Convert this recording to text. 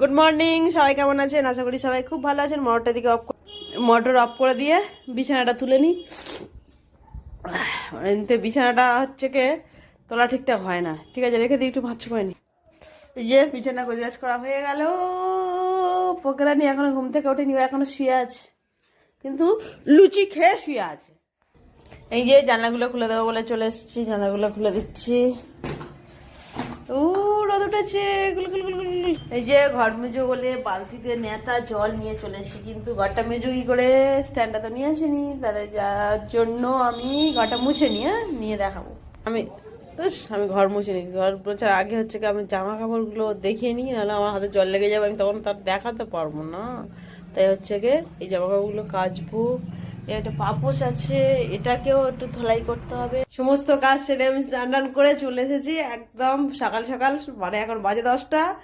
Good morning, সবাই কেমন আছেন? আশা করি সবাই খুব ভালো আছেন। মোটর অফ করে দিয়ে বিছানাটা তুলে নিই। বিছানাটা হচ্ছে কে তোলা ঠিকঠাক হয় না। ঠিক আছে, রেখে দিই, একটু ভাত করে নি। এই যে বিছানা গোছগাছ করা হয়ে গেল। পোকেরানি এখনো ঘুম থেকে ওঠেনি, ও এখনো শুয়ে আছে, কিন্তু লুচি খেয়ে শুয়ে আছে। এই যে জানলাগুলো খুলে দেবো বলে চলে এসেছি, জানলাগুলো খুলে দিচ্ছি। ও রোদ উঠেছে, এই যে ঘর মেজো বলে বালতিতে নেতা জল নিয়ে চলে এসেছি, কিন্তু ঘরটা মেজো কি করে, স্ট্যান্ডটা তো নিয়ে আসিনি। তাহলে যার জন্য আমি ঘরটা মুছে নিয়ে নিয়ে দেখাবো। আমি ঘর মুছে নিই। ঘর মোছার আগে হচ্ছে কি আমি জামা কাপড়গুলো দেখিয়ে নিই, নাহলে আমার হাতে জল লেগে যাবে, আমি তখন তার দেখাতে পারবো না। তাই হচ্ছে কি এই জামা কাপড়গুলো কাচবো। একটা পাপোশ আছে, এটাকেও একটু ধোলাই করতে হবে। সমস্ত কাজ সেরে আমি স্নান টান করে চলে এসেছি একদম সকাল সকাল। মানে এখন বাজে 10টা।